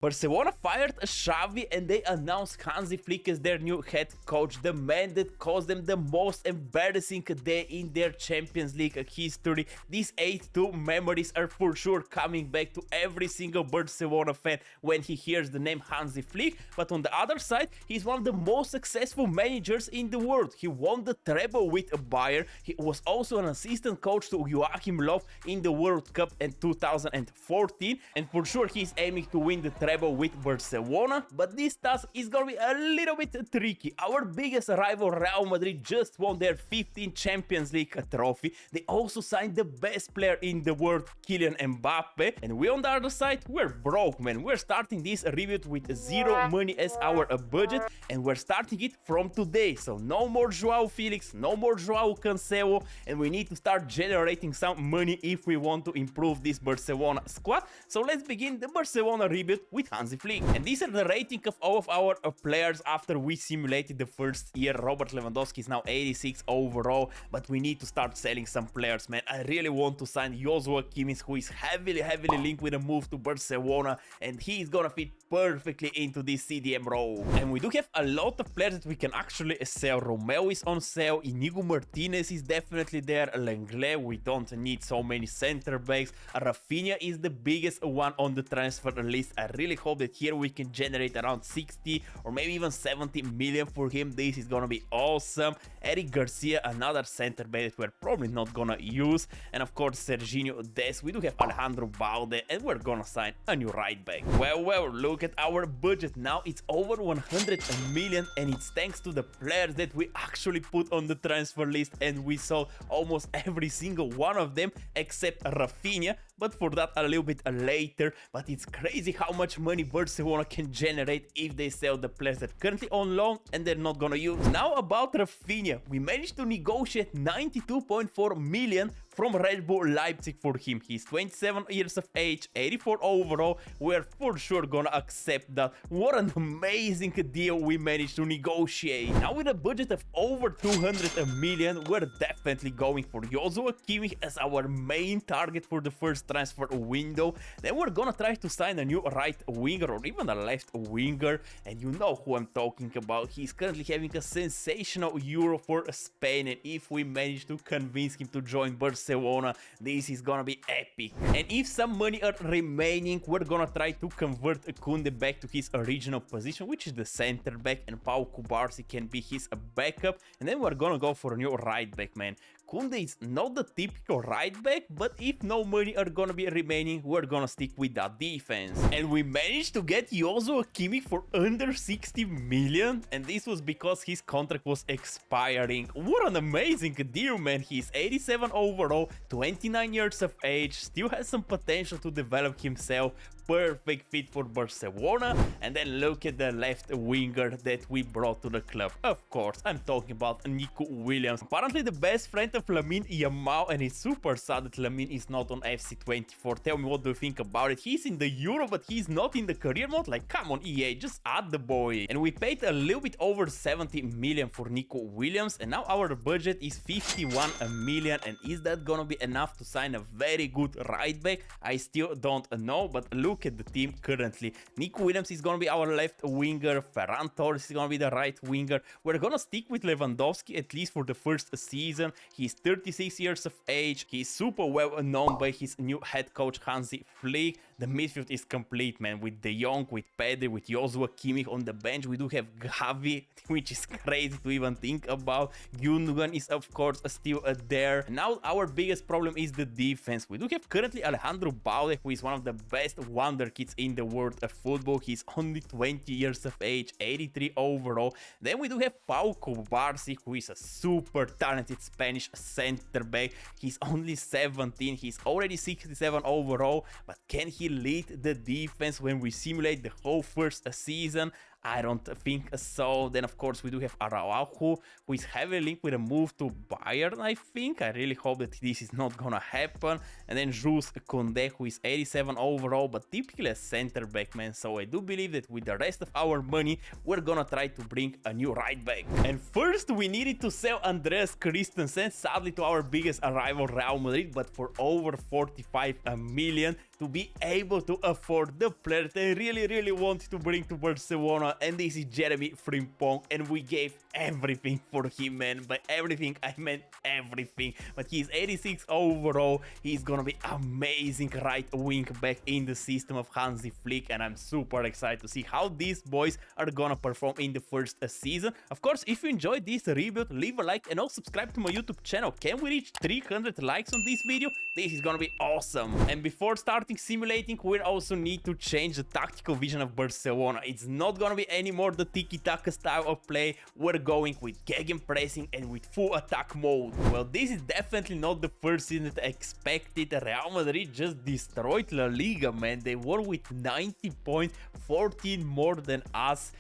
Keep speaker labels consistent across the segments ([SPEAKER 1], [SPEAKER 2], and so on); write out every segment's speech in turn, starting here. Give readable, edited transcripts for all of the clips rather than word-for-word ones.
[SPEAKER 1] Barcelona fired Xavi and they announced Hansi Flick as their new head coach, the man that caused them the most embarrassing day in their Champions League history. These 8-2 memories are for sure coming back to every single Barcelona fan when he hears the name Hansi Flick, but on the other side, he's one of the most successful managers in the world. He won the treble with Bayern, he was also an assistant coach to Joachim Löw in the World Cup in 2014, and for sure he's aiming to win the treble with Barcelona, but this task is gonna be a little bit tricky. Our biggest rival Real Madrid just won their 15th Champions League trophy. They also signed the best player in the world, Kylian Mbappe, and we on the other side, we're broke, man. We're starting this rebuild with zero money as our budget, and we're starting it from today. So no more Joao Felix, no more Joao Cancelo, and we need to start generating some money if we want to improve this Barcelona squad. So let's begin the Barcelona rebuild with Hansi Flick. And these are the rating of all of our players after we simulated the first year. Robert Lewandowski is now 86 overall, but we need to start selling some players, man. I really want to sign Joshua Kimmich, who is heavily linked with a move to Barcelona, and he is gonna fit perfectly into this CDM role. And we do have a lot of players that we can actually sell. Romeo is on sale, Inigo Martinez is definitely there, Lenglet, we don't need so many center backs, Rafinha is the biggest one on the transfer list. I really hope that here we can generate around 60 or maybe even 70 million for him. This is gonna be awesome. Eric Garcia, another center back that we're probably not gonna use, and of course Serginho Dest. We do have Alejandro Balde, and we're gonna sign a new right back. Well, look at our budget now. It's over 100 million, and it's thanks to the players that we actually put on the transfer list, and we sold almost every single one of them except Rafinha, but for that a little bit later. But it's crazy how much money Barcelona can generate if they sell the players that currently on loan and they're not gonna use. Now about Rafinha, we managed to negotiate 92.4 million from Red Bull Leipzig for him. He's 27 years of age, 84 overall. We're for sure gonna accept that. What an amazing deal we managed to negotiate. Now with a budget of over 200 million, we're definitely going for Joshua Kimmich as our main target for the first transfer window. Then we're gonna try to sign a new right winger or even a left winger, and you know who I'm talking about. He's currently having a sensational Euro for Spain, and if we manage to convince him to join Barcelona, this is gonna be epic. And if some money are remaining, we're gonna try to convert Koundé back to his original position, which is the center back, and Pau Cubarsí can be his backup, and then we're gonna go for a new right back, man. Koundé is not the typical right back, but if no money are gonna be remaining, we're gonna stick with that defense. And we managed to get Joshua Kimmich for under 60 million, and this was because his contract was expiring. What an amazing deal, man. He's 87 overall, 29 years of age, still has some potential to develop himself. Perfect fit for Barcelona. And then look at the left winger that we brought to the club. Of course, I'm talking about Nico Williams. Apparently the best friend of Lamine, Yamal, and it's super sad that Lamine is not on FC24. Tell me, what do you think about it? He's in the Euro, but he's not in the career mode. Like, come on, EA, just add the boy. And we paid a little bit over 70 million for Nico Williams, and now our budget is 51 million. And is that gonna be enough to sign a very good right back? I still don't know, but look at the team currently. Nico Williams is gonna be our left winger, Ferran Torres is gonna be the right winger. We're gonna stick with Lewandowski at least for the first season. He's 36 years of age, he's super well known by his new head coach Hansi Flick. The midfield is complete, man, with De Jong, with Pedri, with Joshua Kimmich on the bench. We do have Gavi, which is crazy to even think about. Gundogan is of course still there. Now our biggest problem is the defense. We do have currently Alejandro Balde, who is one of the best wonder kids in the world of football. He's only 20 years of age, 83 overall. Then we do have Pau Cubarsí, who is a super talented Spanish center back. He's only 17, he's already 67 overall, but can he lead the defense when we simulate the whole first season? I don't think so. Then, of course, we do have Araujo, who is heavily linked with a move to Bayern, I think. I really hope that this is not gonna happen. And then Jules Koundé, who is 87 overall, but typically a center back, man. So I do believe that with the rest of our money, we're gonna try to bring a new right back. And first, we needed to sell Andreas Christensen, sadly to our biggest rival, Real Madrid, but for over 45 million, to be able to afford the player they really wanted to bring to Barcelona. And this is Jeremy Frimpong, and we gave everything for him, man. By everything, I meant everything. But he's 86 overall. He's gonna be amazing right wing back in the system of Hansi Flick, and I'm super excited to see how these boys are gonna perform in the first season. Of course, if you enjoyed this rebuild, leave a like and also subscribe to my YouTube channel. Can we reach 300 likes on this video? This is gonna be awesome. And before starting simulating, we also need to change the tactical vision of Barcelona. It's not gonna be anymore the tiki-taka style of play. We're going with gegenpressing and with full attack mode. Well, this is definitely not the first season that I expected. Real Madrid just destroyed La Liga, man. They won with 90 points, 14 more than us.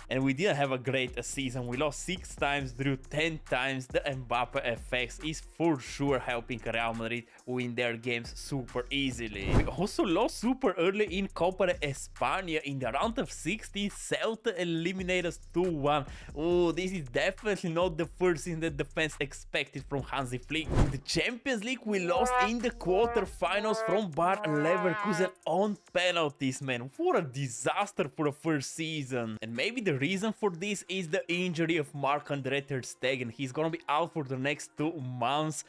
[SPEAKER 1] And we didn't have a great season. We lost 6 times, drew 10 times. The Mbappe effects is for sure helping Real Madrid win their games super easily. We also lost super early in Copa de España. In the round of 16, Celta eliminated us 2-1. Oh, this is definitely not the first thing that the fans expected from Hansi Flick. In the Champions League, we lost in the quarterfinals from Bayer Leverkusen on penalties, man. What a disaster for the first season. And maybe the reason for this is the injury of Marc-André ter Stegen. He's gonna be out for the next 2 months,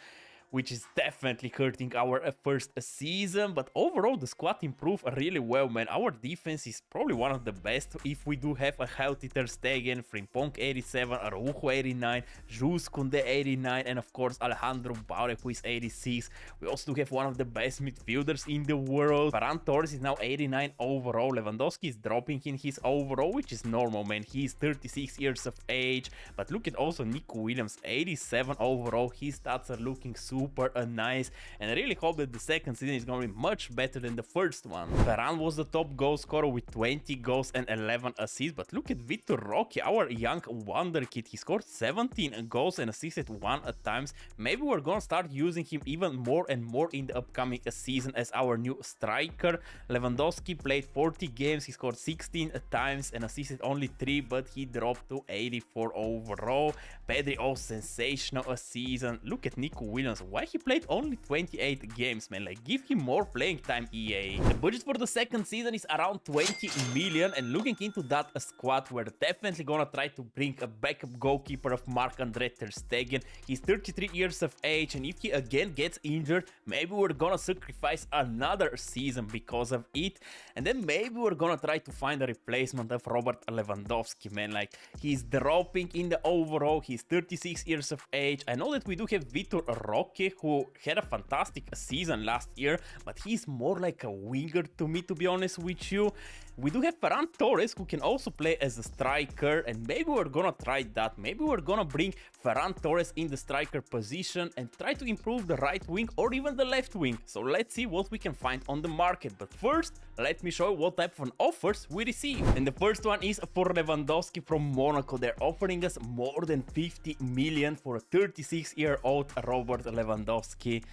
[SPEAKER 1] which is definitely hurting our first season. But overall, the squad improved really well, man. Our defense is probably one of the best if we do have a healthy ter Stegen, Frimpong 87, Araujo 89, Jules Koundé 89, and of course Alejandro Balde, who is 86. We also do have one of the best midfielders in the world. Ferran Torres is now 89 overall. Lewandowski is dropping in his overall, which is normal, man. He is 36 years of age. But look at also Nico Williams, 87 overall. His stats are looking super nice, and I really hope that the second season is going to be much better than the first one. Varane was the top goal scorer with 20 goals and 11 assists, but look at Vitor Roque, our young wonder kid. He scored 17 goals and assisted 1 at times. Maybe we're going to start using him even more and more in the upcoming season as our new striker. Lewandowski played 40 games, he scored 16 times and assisted only 3, but he dropped to 84 overall. Pedri, oh, sensational a season. Look at Nico Williams. Why he played only 28 games, man? Like, give him more playing time, EA. The budget for the second season is around 20 million, and looking into that squad, we're definitely gonna try to bring a backup goalkeeper of Marc-André ter Stegen. He's 33 years of age, and if he again gets injured, maybe we're gonna sacrifice another season because of it. And then maybe we're gonna try to find a replacement of Robert Lewandowski, man. Like, he's dropping in the overall. He's 36 years of age. I know that we do have Vitor Roque, who had a fantastic season last year, but he's more like a winger to me, to be honest with you. We do have Ferran Torres, who can also play as a striker, and maybe we're gonna try that. Maybe we're gonna bring Ferran Torres in the striker position and try to improve the right wing or even the left wing. So let's see what we can find on the market. But first, let me show you what type of offers we receive. And the first one is for Lewandowski from Monaco. They're offering us more than 50 million for a 36-year-old Robert Lewandowski.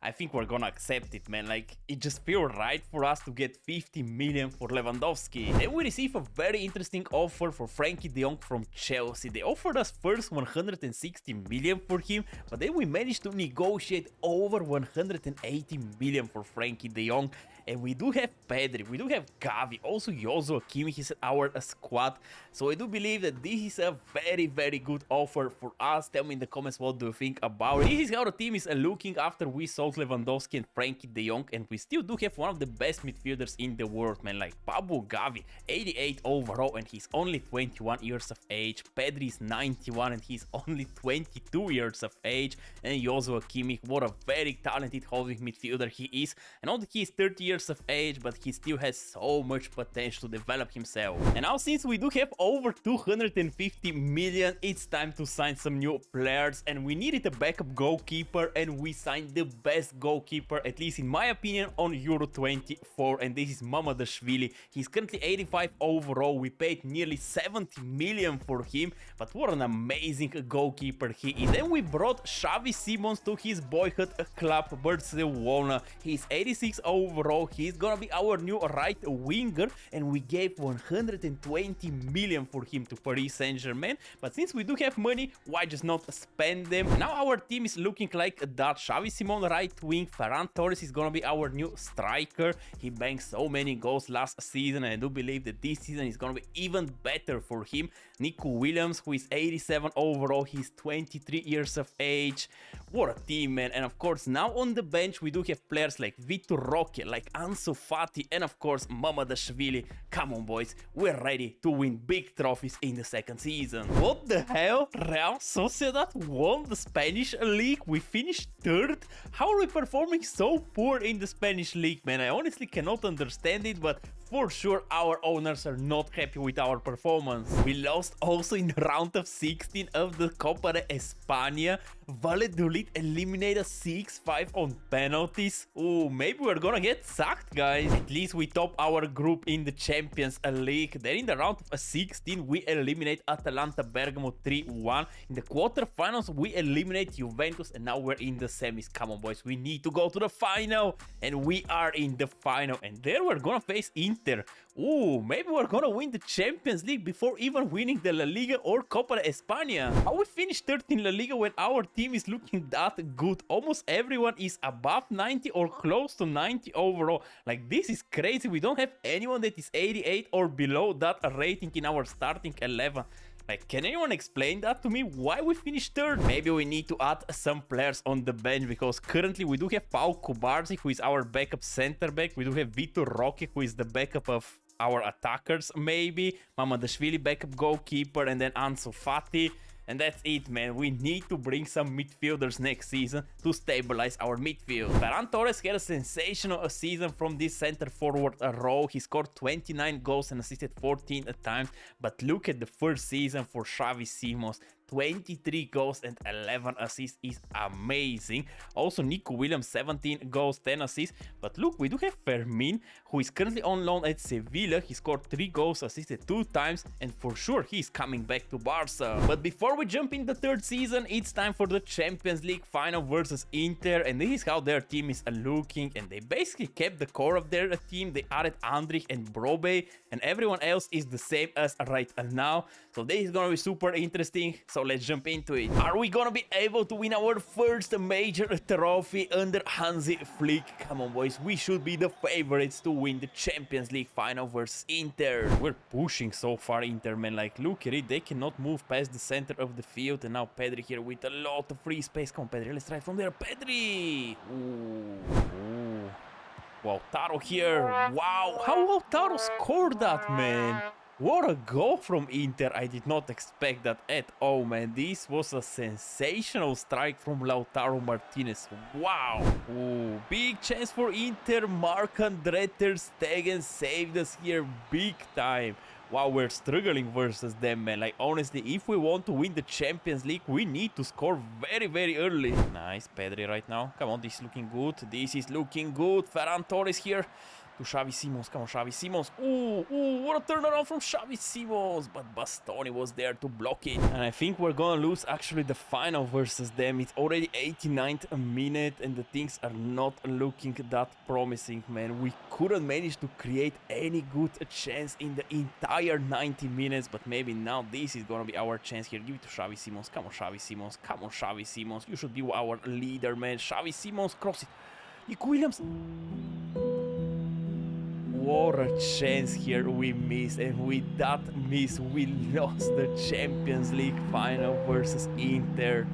[SPEAKER 1] I think we're gonna accept it, man. Like, it just feels right for us to get 50 million for Lewandowski. Then we receive a very interesting offer for Frankie de Jong from Chelsea. They offered us first 160 million for him, but then we managed to negotiate over 180 million for Frankie de Jong. And we do have Pedri, we do have Gavi, also Joshua Kimmich is our squad. So I do believe that this is a very good offer for us. Tell me in the comments what do you think about it. This is how the team is looking after we sold Lewandowski and Frankie de Jong, and we still do have one of the best midfielders in the world, man. Like Pablo Gavi, 88 overall, and he's only 21 years of age. Pedri is 91 and he's only 22 years of age. And Joshua Kimmich, what a very talented holding midfielder he is. And although he is 30 years years of age, but he still has so much potential to develop himself. And now, since we do have over 250 million, it's time to sign some new players, and we needed a backup goalkeeper, and we signed the best goalkeeper, at least in my opinion, on Euro 24, and this is Mamadashvili. He's currently 85 overall. We paid nearly 70 million for him, but what an amazing goalkeeper he is. Then we brought Xavi Simons to his boyhood club Barcelona. He's 86 overall. He's gonna be our new right winger, and we gave 120 million for him to Paris Saint-Germain. But since we do have money, why just not spend them? Now our team is looking like that. Xavi Simons right wing, Ferran Torres is gonna be our new striker. He banked so many goals last season, and I do believe that this season is gonna be even better for him. Nico Williams, who is 87 overall, he's 23 years of age. What a team, man. And of course, now on the bench we do have players like Vitor Roque, like Hansi Flick, and of course Mamadashvili. Come on, boys, we're ready to win big trophies in the second season. What the hell? Real Sociedad won the Spanish league. We finished third. How are we performing so poor in the Spanish league, man? I honestly cannot understand it, but for sure our owners are not happy with our performance. We lost also in round of 16 of the Copa de España. Valladolid eliminated 6-5 on penalties. Ooh, maybe we're gonna get sacked, guys. At least we top our group in the Champions League. Then in the round of 16 we eliminate Atalanta Bergamo 3-1. In the quarterfinals we eliminate Juventus, and now we're in the semis. Come on, boys, we need to go to the final, and we are in the final, and there we're gonna face Inter. Ooh, maybe we're gonna win the Champions League before even winning the La Liga or Copa de España. How we finished third in La Liga when our team is looking that good? Almost everyone is above 90 or close to 90 overall. Like, this is crazy. We don't have anyone that is 88 or below that rating in our starting 11. Like, can anyone explain that to me? Why we finished third? Maybe we need to add some players on the bench, because currently we do have Pau Kubarsi, who is our backup center back. We do have Vitor Roque, who is the backup of our attackers, maybe. Mamadashvili, backup goalkeeper, and then Ansu Fati. And that's it, man. We need to bring some midfielders next season to stabilize our midfield. Ferran Torres had a sensational season from this center forward role. He scored 29 goals and assisted 14 times. But look at the first season for Xavi Simons. 23 goals and 11 assists is amazing. Also, Nico Williams, 17 goals, 10 assists. But look, we do have Fermin, who is currently on loan at Sevilla. He scored 3 goals, assisted 2 times, and for sure he's coming back to Barca. But before we jump in the third season, it's time for the Champions League final versus Inter, and this is how their team is looking. And they basically kept the core of their team. They added Andrich and Brobe, and everyone else is the same as right now. So this is gonna be super interesting. So let's jump into it. Are we gonna be able to win our first major trophy under Hansi Flick? Come on, boys, we should be the favorites to win the Champions League final versus Inter. We're pushing so far, Inter, man. Like, look at it, they cannot move past the center of the field, and now Pedri here with a lot of free space. Come on, Pedri, let's try from there. Pedri! Ooh. Lautaro here. Wow, how Lautaro scored that, man? What a goal from Inter. I did not expect that at all, man. This was a sensational strike from Lautaro Martinez. Wow. Ooh, big chance for Inter. Marc-André ter Stegen saved us here big time. Wow, we're struggling versus them, man. Like, honestly, if we want to win the Champions League, we need to score very, very early. Nice, Pedri right now. Come on, this is looking good. This is looking good. Ferran Torres here to Xavi Simons. Come on, Xavi Simons. Ooh, what a turnaround from Xavi Simons. But Bastoni was there to block it. And I think we're gonna lose actually the final versus them. It's already 89th minute and the things are not looking that promising, man. We couldn't manage to create any good chance in the entire 90 minutes. But maybe now this is gonna be our chance here. Give it to Xavi Simons. Come on, Xavi Simons. Come on, Xavi Simons. You should be our leader, man. Xavi Simons, cross it. Nico Williams. What a chance here we missed, and with that miss we lost the Champions League final versus Inter.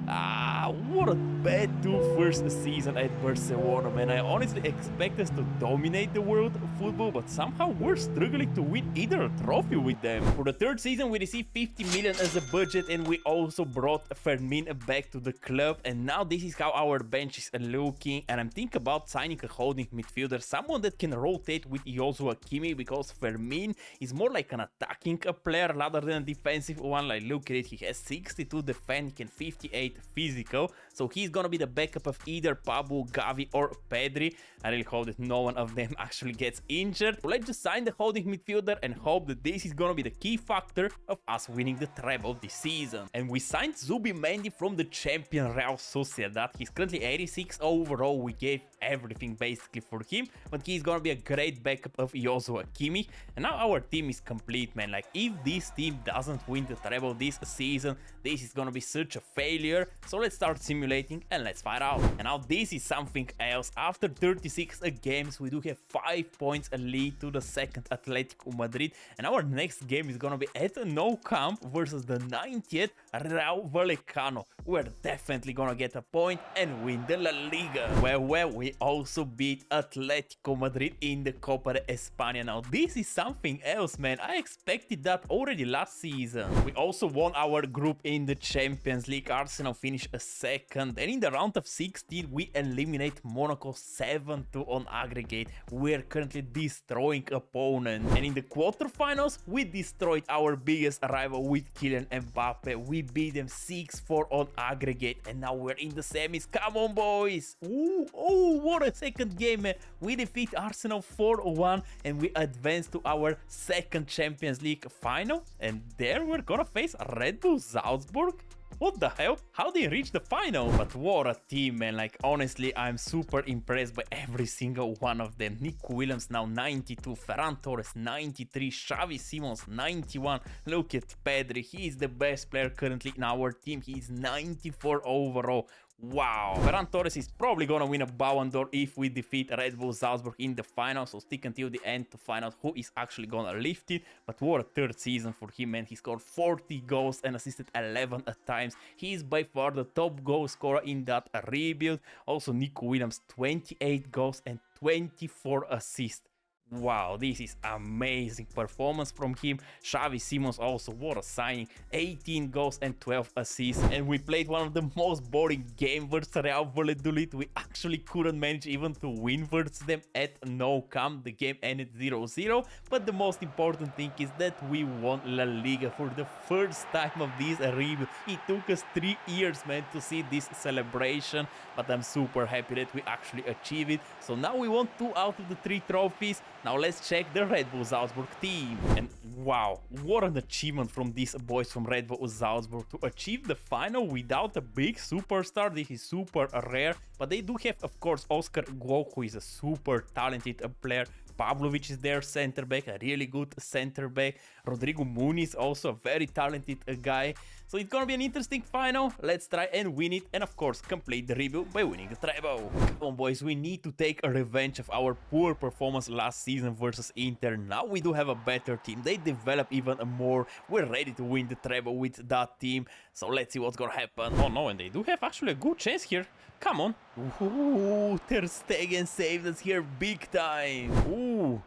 [SPEAKER 1] What a bad first season at Barcelona, man. I honestly expect us to dominate the world of football, but somehow we're struggling to win either a trophy with them. For the third season, we received 50 million as a budget, and we also brought Fermin back to the club, and now this is how our bench is looking. And I'm thinking about signing a holding midfielder, someone that can rotate with Joshua Kimmich, because Fermin is more like an attacking player rather than a defensive one. Like, look at it, he has 62 defense, he can 58 physical, so he's gonna be the backup of either Pablo, Gavi or Pedri. I really hope that no one of them actually gets injured. So let's just sign the holding midfielder and hope that this is gonna be the key factor of us winning the treble this season. And we signed Zubimendi from the champion Real Sociedad. He's currently 86 overall. We gave everything basically for him, but he's gonna be a great backup of Joshua Kimmich. And now our team is complete, man. Like, if this team doesn't win the treble this season, this is gonna be such a failure. So let's start simulating and let's find out. And now this is something else. After 36 games, we do have 5 points lead to the second Atletico Madrid, and our next game is gonna be at Nou Camp versus the 90th Real Vallecano. We're definitely gonna get a point and win the La Liga. Well, we also beat Atletico Madrid in the Copa de España. Now this is something else, man. I expected that already last season. We also won our group in the Champions League. Arsenal finished a second, and in the round of 16 we eliminate Monaco 7-2 on aggregate. We're currently destroying opponents, and in the quarterfinals we destroyed our biggest rival with Kylian Mbappe. We beat them 6-4 on aggregate, and now we're in the semis. Come on, boys. What a second game, man. We defeat Arsenal 4-1 and we advance to our second Champions League final, and there we're gonna face Red Bull Salzburg. What the hell? How they reach the final? But what a team, man. Like, honestly, I'm super impressed by every single one of them. Nico Williams now 92, Ferran Torres 93, Xavi Simons 91. Look at Pedri, he is the best player currently in our team. He is 94 overall. Wow, Ferran Torres is probably gonna win a Ballon d'Or if we defeat Red Bull Salzburg in the final, so stick until the end to find out who is actually gonna lift it. But what a third season for him, man. He scored 40 goals and assisted 11 at times. He is by far the top goal scorer in that rebuild. Also, Nico Williams, 28 goals and 24 assists. Wow, this is amazing performance from him. Xavi Simons also, what a signing, 18 goals and 12 assists. And we played one of the most boring games versus Real Valladolid. We actually couldn't manage even to win versus them at Nou Camp. The game ended 0-0, but the most important thing is that we won La Liga for the first time of this rebuild. It took us 3 years, man, to see this celebration, but I'm super happy that we actually achieved it. So now we won 2 out of the 3 trophies. Now let's check the Red Bull Salzburg team. And wow, what an achievement from these boys from Red Bull Salzburg to achieve the final without a big superstar. This is super rare, but they do have, of course, Oscar Guo, who is a super talented player. Pavlovic is their center back, a really good center back. Rodrigo Muniz, also a very talented guy. So it's gonna be an interesting final. Let's try and win it, and of course complete the rebuild by winning the treble. Come on, boys, we need to take a revenge of our poor performance last season versus Inter. Now we do have a better team. They develop even more. We're ready to win the treble with that team. So let's see what's gonna happen. Oh no, and they do have actually a good chance here. Come on. Ooh, Ter Stegen saved us here big time. Ooh.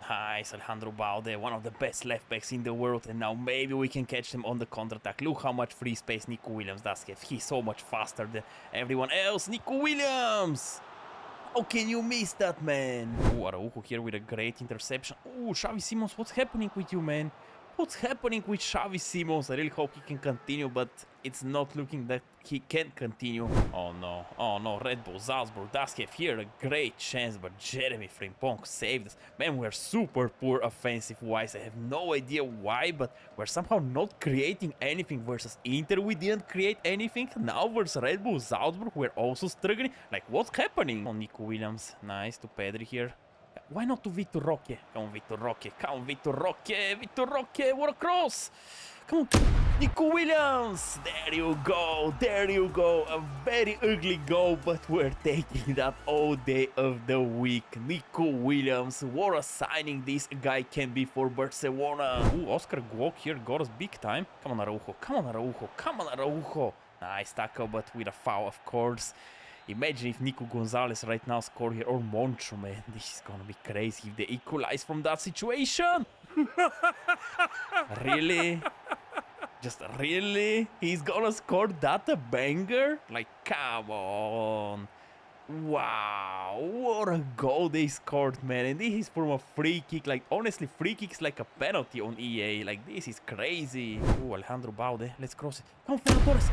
[SPEAKER 1] Nice, Alejandro Balde, one of the best left backs in the world, and now maybe we can catch them on the counter-attack. Look how much free space Nico Williams does have. He's so much faster than everyone else. Nico Williams! How can you miss that, man? Ooh, Araujo here with a great interception. Ooh, Xavi Simons, what's happening with you, man? What's happening with Xavi Simons? I really hope he can continue, but it's not looking that he can continue. Oh no, Red Bull Salzburg does have here a great chance, but Jeremy Frimpong saved us. Man, we're super poor offensive-wise. I have no idea why, but we're somehow not creating anything versus Inter. We didn't create anything. Now versus Red Bull Salzburg, we're also struggling. Like, what's happening? Oh, Nico Williams, nice to Pedri here. Why not to Vitor Roque? Come on, Vitor Roque. Come on, Vitor Roque. Vitor Roque. What a cross. Come on. Nico Williams. There you go. There you go. A very ugly goal, but we're taking that all day of the week. Nico Williams. What a signing this guy can be for Barcelona. Ooh, Oscar Guok here got us big time. Come on, Araujo. Come on, Araujo. Come on, Araujo. Nice tackle, but with a foul, of course. Imagine if Nico Gonzalez right now score here, or Moncho, man. This is gonna be crazy if they equalize from that situation. Really? Just really? He's gonna score that a banger? Like, come on. Wow, what a goal they scored, man. And this is from a free kick. Like, honestly, free kick's like a penalty on EA. Like, this is crazy. Ooh, Alejandro Baude. Let's cross it. Come on, Ferran Torres.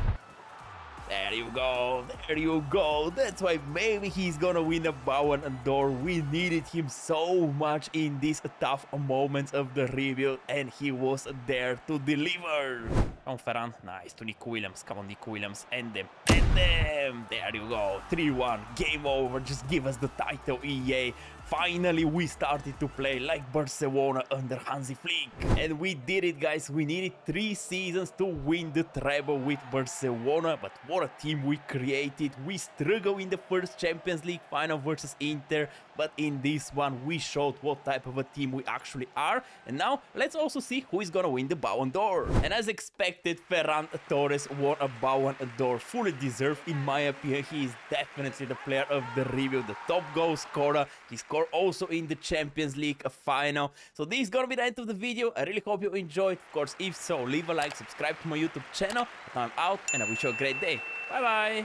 [SPEAKER 1] There you go, there you go. That's why maybe he's gonna win a Ballon d'Or. We needed him so much in these tough moments of the rebuild, and he was there to deliver. Come on, Ferran. Nice to Nico Williams. Come on, Nico Williams. End them. End them. There you go. 3-1. Game over. Just give us the title, EA. Finally, we started to play like Barcelona under Hansi Flick. And we did it, guys. We needed 3 seasons to win the treble with Barcelona. But what a team we created. We struggled in the first Champions League final versus Inter. But in this one, we showed what type of a team we actually are. And now, let's also see who is gonna win the Ballon d'Or. And as expected, Ferran Torres won a Ballon d'Or. Fully deserved, in my opinion. He is definitely the player of the rebuild, the top goal scorer. He scored also in the Champions League final. So this is gonna be the end of the video. I really hope you enjoyed. Of course, if so, leave a like, subscribe to my YouTube channel. I'm out, and I wish you a great day. Bye bye.